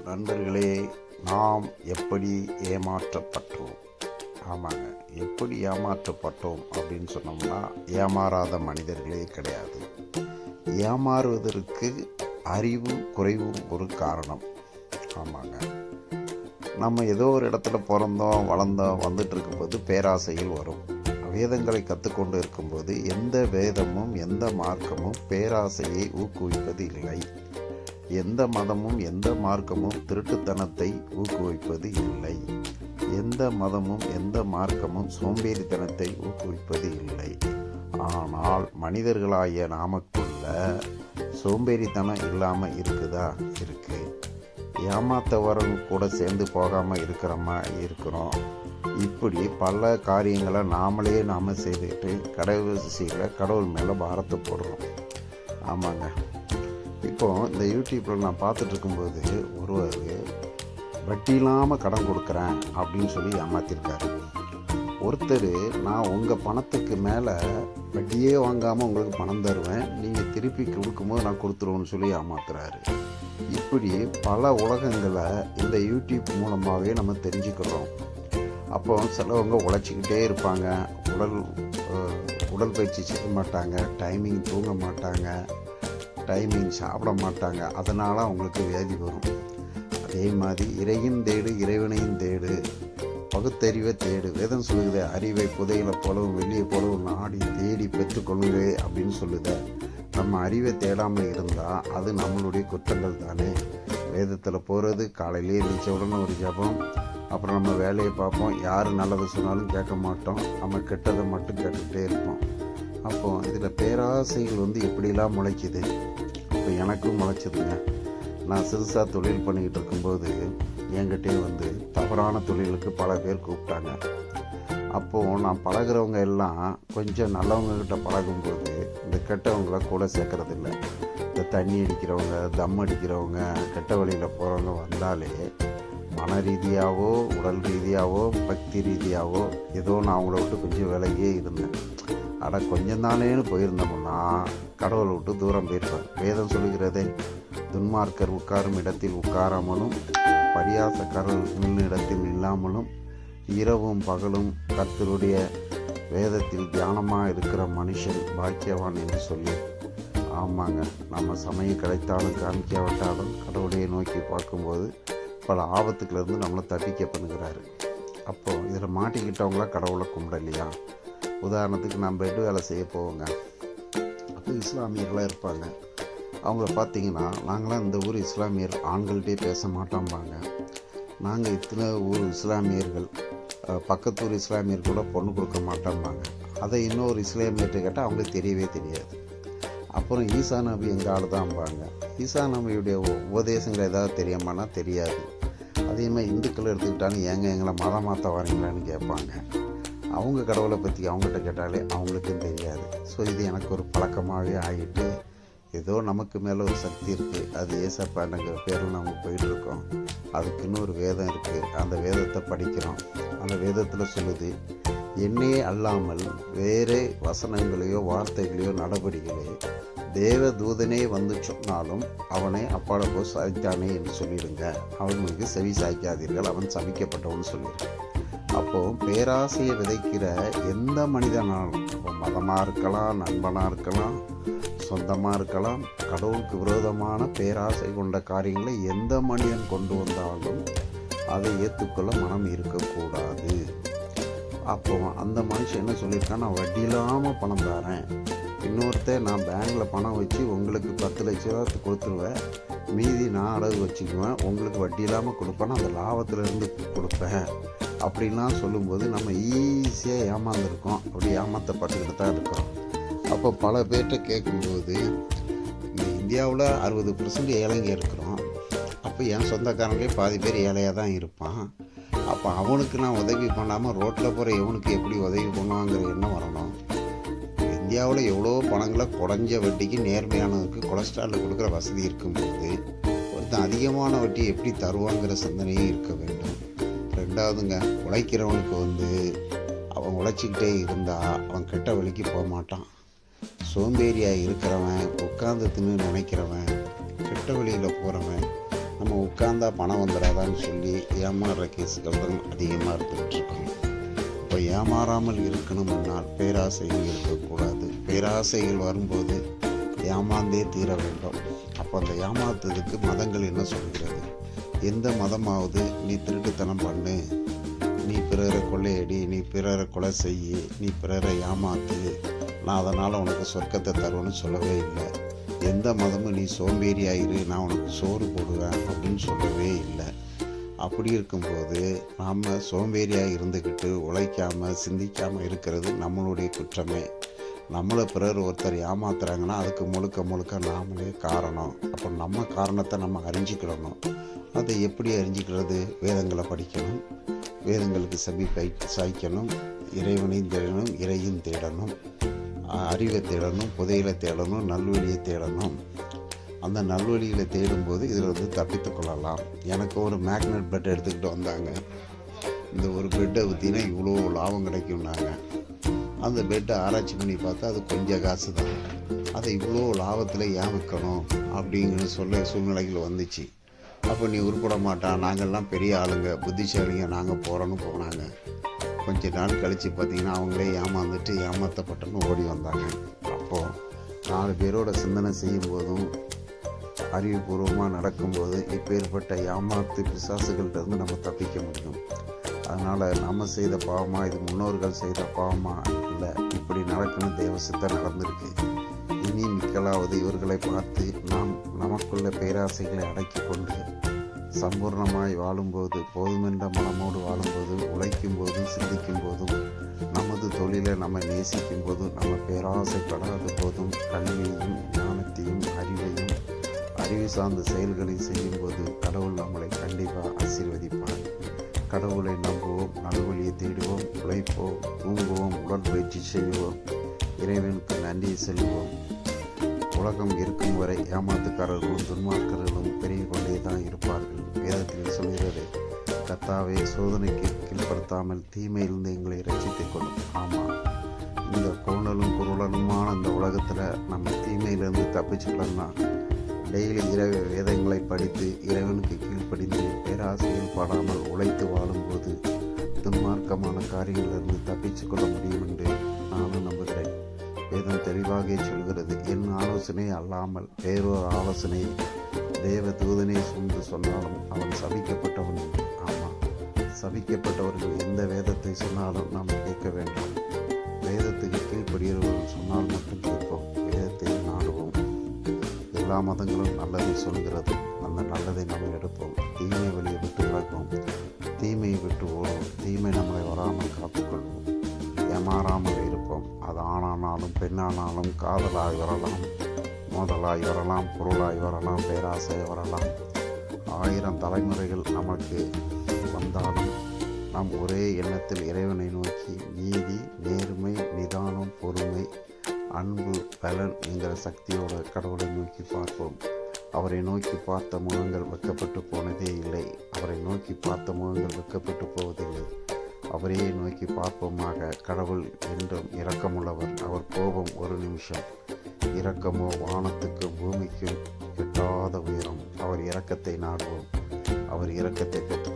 நண்பர்களே, நாம் எப்படி ஏமாற்றப்பட்டோம்? ஆமாங்க, எப்படி ஏமாற்றப்பட்டோம் அப்படின்னு சொன்னோம்னா, ஏமாறாத மனிதர்களே கிடையாது. ஏமாறுவதற்கு அறிவு குறைவும் ஒரு காரணம். ஆமாங்க, நம்ம ஏதோ ஒரு இடத்துல பிறந்தோம், வளர்ந்தோம், வந்துட்டு இருக்கும்போது பேராசைகள் வரும். வேதங்களை கற்றுக்கொண்டு இருக்கும்போது எந்த வேதமும் எந்த மார்க்கமும் பேராசையை ஊக்குவிப்பது இல்லை. எந்த மதமும் எந்த மார்க்கமும் திருட்டுத்தனத்தை ஊக்குவிப்பது இல்லை. எந்த மதமும் எந்த மார்க்கமும் சோம்பேறித்தனத்தை ஊக்குவிப்பது இல்லை. ஆனால் மனிதர்களாகிய நாமக்குள்ள சோம்பேறித்தனம் இல்லாமல் இருக்குதா? இருக்கு. ஏமாத்தவரும் கூட சேர்ந்து போகாமல் இருக்கிறோம். இப்படி பல காரியங்களை நாம் செய்துட்டு கடைசியில் கடவுள் மேலே பாரத்தை போடுறோம். ஆமாங்க, இப்போது இந்த யூடியூப்பில் நான் பார்த்துட்டு இருக்கும்போது ஒருவர் வட்டி இல்லாமல் கடன் கொடுக்குறேன் அப்படின்னு சொல்லி ஏமாற்றிருக்காரு. ஒருத்தர், நான் உங்கள் பணத்துக்கு மேலே வட்டியே வாங்காமல் உங்களுக்கு பணம் தருவேன், நீங்கள் திருப்பி கொடுக்கும்போது நான் கொடுத்துருவேன்னு சொல்லி ஏமாத்துறாரு. இப்படி பல உலகங்களை இந்த யூடியூப் மூலமாகவே நம்ம தெரிஞ்சுக்கிறோம். அப்போ சிலவங்க உழைச்சிக்கிட்டே இருப்பாங்க, உடற்பயிற்சி செய்ய மாட்டாங்க, டைமிங் தூங்க மாட்டாங்க, டைமிங் சாப்பிட மாட்டாங்க, அதனால் அவங்களுக்கு வியாதி வரும். அதே மாதிரி இறையின் தேடு இறைவனையும் தேடு, பகுத்தறிவை தேடு. வேதம் சொல்லுது, அறிவை புதையில போலவும் வெளியே போலவும் நாடி தேடி பெற்றுக்கொள்ளுவே அப்படின்னு சொல்லுத. நம்ம அறிவை தேடாமல் இருந்தால் அது நம்மளுடைய குற்றங்கள் தானே. வேதத்தில் போகிறது, காலையிலே எழுந்திரிச்ச உடனே ஒரு ஜபம், அப்புறம் நம்ம வேலையை பார்ப்போம், யார் நல்லது சொன்னாலும் கேட்க மாட்டோம், நம்ம கெட்டதை மட்டும் கேட்டுக்கிட்டே இருப்போம். அப்போது இதில் பேராசைகள் எப்படிலாம் முளைக்குது. இப்போ எனக்கும் முளைச்சதுங்க. நான் சிறுசாக தொழில் பண்ணிக்கிட்டு இருக்கும்போது என்கிட்டே தவறான தொழிலுக்கு பல பேர் கூப்பிட்டாங்க. அப்போது நான் பழகிறவங்க எல்லாம் கொஞ்சம் நல்லவங்கக்கிட்ட பழகும்போது இந்த கெட்டவங்கள கூட சேர்க்கறதில்ல. இந்த தண்ணி அடிக்கிறவங்க, தம் அடிக்கிறவங்க, கெட்ட வழியில் போகிறவங்க வந்தாலே மன ரீதியாகவோ உடல் ரீதியாகவோ பக்தி ரீதியாகவோ ஏதோ நான் அவங்கள விட்டு கொஞ்சம் விலகியே இருந்தேன். கொஞ்சம் தானேன்னு போயிருந்தோம்னா கடவுளை விட்டு தூரம் போயிருப்பேன். வேதம் சொல்லுகிறதே, துன்மார்க்கர் உட்காரும் இடத்தில் உட்காராமலும் பரியாசக்காரர் நின்ன இடத்தில் இல்லாமலும் இரவும் பகலும் கர்த்தருடைய வேதத்தில் தியானமாக இருக்கிற மனுஷன் பாக்கியவான் என்று சொல்லி. ஆமாங்க, நம்ம சமயம் கிடைத்தாலும் காமிக்காவிட்டாலும் கடவுளையை நோக்கி பார்க்கும்போது பல ஆபத்துக்களிருந்து நம்மளை தப்பிக்க பண்ணுகிறாரு. அப்போது இதில் மாட்டிக்கிட்டவங்களா கடவுளை கும்பிடலையா? உதாரணத்துக்கு நான் பெட் வேலை செய்ய போவோங்க. அப்போ இஸ்லாமியர்களாக இருப்பாங்க. அவங்கள பார்த்தீங்கன்னா, நாங்களாம் இந்த ஊர் இஸ்லாமியர் ஆண்கள்கிட்டே பேச மாட்டோம்பாங்க. நாங்கள் இத்தனை ஊர் இஸ்லாமியர்கள், பக்கத்தூர் இஸ்லாமியர் கூட பொண்ணு கொடுக்க மாட்டோம்பாங்க. அதை இன்னொரு இஸ்லாமியர்கிட்ட கேட்டால் அவங்களுக்கு தெரியவே தெரியாது. அப்புறம் ஈசா நபி எங்கள் ஆள் தான்பாங்க. ஈசா நபியுடைய உபதேசங்கள் ஏதாவது தெரியுமானா தெரியாது. அதே மாதிரி இந்துக்கள் எடுத்துக்கிட்டாலும் எங்களை மதம் மாற்ற வரீங்களான்னு கேட்பாங்க. அவங்க கடவுளை பற்றி அவங்ககிட்ட கேட்டாலே அவங்களுக்கும் தெரியாது. ஸோ இது எனக்கு ஒரு பழக்கமாகவே ஆகிட்டு, ஏதோ நமக்கு மேலே ஒரு சக்தி இருக்குது, அது ஏசப்பாங்கிற பேரும் நம்ம போயிட்டுருக்கோம். அதுக்குன்னு ஒரு வேதம் இருக்குது, அந்த வேதத்தை படிக்கிறோம். அந்த வேதத்தில் சொல்லுது, என்னே அல்லாமல் வேறு வசனங்களையோ வார்த்தைகளையோ நடபடிகளையோ தேவ தூதனே சொன்னாலும் அவனை அப்பாட போய் சாய்த்தானே என்று சொல்லிடுங்க, அவனுக்கு செவி சாய்க்காதீர்கள், அவன் சபிக்கப்பட்டவன்னு சொல்லிடுங்க. அப்போது பேராசையை விதைக்கிற எந்த மனிதனாலும், மதமாக இருக்கலாம், நண்பனாக இருக்கலாம், சொந்தமாக இருக்கலாம், கடவுளுக்கு விரோதமான பேராசை கொண்ட காரியங்களை எந்த மனிதன் கொண்டு வந்தாலும் அதை ஏற்றுக்கொள்ள மனம் இருக்கக்கூடாது. அப்போ அந்த மனுஷன் என்ன சொல்லியிருக்கான், நான் வட்டி இல்லாமல் பணம் தரேன், இன்னொருத்தர் நான் பேங்கில் பணம் வச்சு உங்களுக்கு 10 லட்ச ரூபா கொடுத்துருவேன், மீதி நான் அடகு வச்சுக்குவேன், உங்களுக்கு வட்டி இல்லாமல் கொடுப்பேன், அந்த லாபத்திலேருந்து கொடுப்பேன் அப்படின்லாம் சொல்லும்போது நம்ம ஈஸியாக ஏமாந்துருக்கோம். அப்படி ஏமாற்றப்பட்டுக்கிட்டு தான் இருக்கிறோம். அப்போ பல பேர்கிட்ட கேட்கும்போது, இந்த இந்தியாவில் 60% ஏழைங்க இருக்கிறோம். அப்போ என் சொந்தக்காரங்களே பாதி பேர் ஏழையாக தான் இருப்பான். அப்போ அவனுக்கு நான் உதவி பண்ணாமல் ரோட்டில் போகிற எவனுக்கு எப்படி உதவி பண்ணுவாங்கிற எண்ணம் வரணும். இந்தியாவில் எவ்வளோ பணங்களை குறைஞ்ச வட்டிக்கு நேர்மையானதுக்கு கொலஸ்ட்ராலில் கொடுக்குற வசதி இருக்கும்போது ஒருத்தன் அதிகமான வட்டி எப்படி தருவாங்கிற சிந்தனையும் இருக்க வேண்டும். ரெண்டாவதுங்க, உழைக்கிறவனுக்கு அவன் உழைச்சிக்கிட்டே இருந்தால் அவன் கெட்ட வழிக்கு போக மாட்டான். சோம்பேறியாக இருக்கிறவன், உட்கார்ந்து தின்னு நினைக்கிறவன், கெட்ட வழியில் போகிறவன் நம்ம உட்கார்ந்தா பணம் வந்துடாதான்னு சொல்லி ஏமாறுற கேஸுகள் தான் அதிகமாக இருந்துகிட்டு இருக்கோம். இப்போ ஏமாறாமல் இருக்கணும்னால் பேராசைகள் இருக்கக்கூடாது. பேராசைகள் வரும்போது ஏமாந்தே தீர வேண்டும். அப்போ அந்த ஏமாத்துறதுக்கு மதங்கள் என்ன சொல்கிறது? எந்த மதமாவது நீ திருட்டுத்தனம் பண்ணு, நீ பிறரை கொள்ளையடி, நீ பிறரை கொலை செய்யி, நீ பிறரை ஏமாத்து, நான் அதனால் உனக்கு சொர்க்கத்தை தருவேன்னு சொல்லவே இல்லை. எந்த மதமும் நீ சோம்பேறியாயிரு, நான் உனக்கு சோறு போடுவேன் அப்படின்னு சொல்லவே இல்லை. அப்படி இருக்கும்போது நாம் சோம்பேறியாக இருந்துக்கிட்டு உழைக்காமல் சிந்திக்காமல் இருக்கிறது நம்மளுடைய குற்றமே. நம்மளை பிறர் ஒருத்தர் ஏமாத்துறாங்கன்னா அதுக்கு முழுக்க நாமளே காரணம். அப்போ நம்ம காரணத்தை நம்ம அறிஞ்சிக்கிடணும். அதை எப்படி அறிஞ்சிக்கிறது? வேதங்களை படிக்கணும், வேதங்களுக்கு சாய்க்கணும், இறைவனையும் தேடணும், இறையும் தேடணும், அறிவை தேடணும், புதையலை தேடணும், நல்வழியை தேடணும். அந்த நல்வழிகளை தேடும்போது இதில் தப்பித்து கொள்ளலாம். எனக்கு ஒரு மேக்னெட் பெட் எடுத்துக்கிட்டு வந்தாங்க. இந்த ஒரு பெட்டை ஊற்றினா இவ்வளோ லாபம் கிடைக்கும்னாங்க. அந்த பெட்டை ஆராய்ச்சி பண்ணி பார்த்தா அது கொஞ்சம் காசு தான். அதை இவ்வளோ லாபத்தில் ஏன் விற்கணும் அப்படிங்கிற சூழ்நிலைகள் வந்துச்சு. அப்போ நீ உருப்பட மாட்டான், நாங்கள்லாம் பெரிய ஆளுங்க, புத்திசாலிங்க, நாங்கள் போகிறோன்னு போனாங்க. கொஞ்ச நாள் கழித்து பார்த்திங்கன்னா அவங்களே ஏமாந்துட்டு ஏமாற்றப்பட்டன்னு ஓடி வந்தாங்க. அப்போது 4 பேரோட சிந்தனை செய்யும்போதும் அறிவுபூர்வமாக நடக்கும்போது இப்பேற்பட்ட ஏமாத்து பிசாசுகள்கிட்டருந்து நம்ம தப்பிக்க முடியும். அதனால் நம்ம செய்த பாவமா, இது முன்னோர்கள் செய்த பாவமா, இல்லை இப்படி நடக்குன்னு தேவசித்த நடந்திருக்கு. இனி மிக்கலாவது இவர்களை பார்த்து நாம் நமக்குள்ள பேராசைகளை அடக்கி கொண்டு சம்பூர்ணமாய் வாழும்போது, போதுமென்ற மனமோடு வாழும்போது, உழைக்கும் போதும் சிந்திக்கும் போதும், நமது தொழிலை நம்ம நேசிக்கும் போதும், நம்ம பேராசைப்படாத போதும், கல்வியையும் ஞானத்தையும் அறிவு சார்ந்த செயல்களை செய்யும்போது கடவுள் நம்மளை கண்டிப்பாக ஆசீர்வதிப்பார். கடவுளை நம்புவோம், நல்வழியை தேடுவோம், உழைப்போம், தூங்குவோம், உடற்பயிற்சி செய்வோம், இறைவனுக்கு நன்றியை செல்வோம். உலகம் இருக்கும் வரை ஏமாத்துக்காரர்களும் துன்மார்க்கர்களும் பெருகி கொண்டே தான் இருப்பார்கள். வேதத்தில் சொல்கிறது, கர்த்தாவே சோதனைக்கு கீழ்ப்படுத்தாமல் தீமையிலிருந்து எங்களை ரட்சித்துக் கொள்ளும். ஆமாம், இந்த கோணலும் குரலனுமான இந்த உலகத்தில் நம்ம தீமையிலிருந்து தப்பிச்சுக்கலன்னா டெய்லி இரவு வேதங்களை படித்து இறைவனுக்கு கீழ்ப்படிந்து பேராசையில் படாமல் உழைத்து வாழும்போது துன்மார்க்கமான காரியங்களிலிருந்து தப்பிச்சு கொள்ள முடியும் என்று நானும் நம்புகிறேன். வேதம் தெளிவாக சொல்கிறது, என் ஆலோசனை அல்லாமல் வேறொரு ஆலோசனையை தேவ தூதனை சுமந்து சொன்னாலும் அவன் சபிக்கப்பட்டவன். ஆமாம், சபிக்கப்பட்டவர்கள் எந்த வேதத்தை சொன்னாலும் நாம் கேட்க வேண்டாம். வேதத்துக்கு கீழ்ப்படுகிறவர்கள் சொன்னால் மட்டும் கேட்போம். வேதத்தை நாடுவோம். எல்லா மதங்களும் நல்லதை சொல்கிறது. அந்த நல்லதை நம்ம எடுப்போம். தீமை வழியை விட்டு விலகுவோம். தீமையை விட்டு ஓடுவோம். தீமை நம்மளை வராமல் காத்துக்கொள்வோம். ஏமாறாமல் இருப்போம். அது ஆணானாலும் பெண்ணானாலும் காதலாய் வரலாம், மோதலாய் வரலாம், பொருளாய் வரலாம், பேராசை வரலாம். 1000 தலைமுறைகள் நமக்கு வந்தாலும் நாம் ஒரே எண்ணத்தில் இறைவனை நோக்கி நீதி, நேர்மை, நிதானம், பொறுமை, அன்பு, பலன் என்கிற சக்தியோட கடவுளை நோக்கி பார்ப்போம். அவரை நோக்கி பார்த்த முகங்கள் வெட்கப்பட்டு போனதே இல்லை. அவரை நோக்கி பார்த்த முகங்கள் வெட்கப்பட்டு போவதில்லை. அவரையே நோக்கி பார்ப்போமாக. கடவுள் என்றும் இரக்கமுள்ளவர். அவர் கோபம் ஒரு நிமிஷம், இரக்கமோ வானத்துக்கும் பூமிக்கும் எட்டாத உயரம். அவர் இரக்கத்தை நாடுவோம். அவர் இரக்கத்தை பெற்றுக்கொள்வோம்.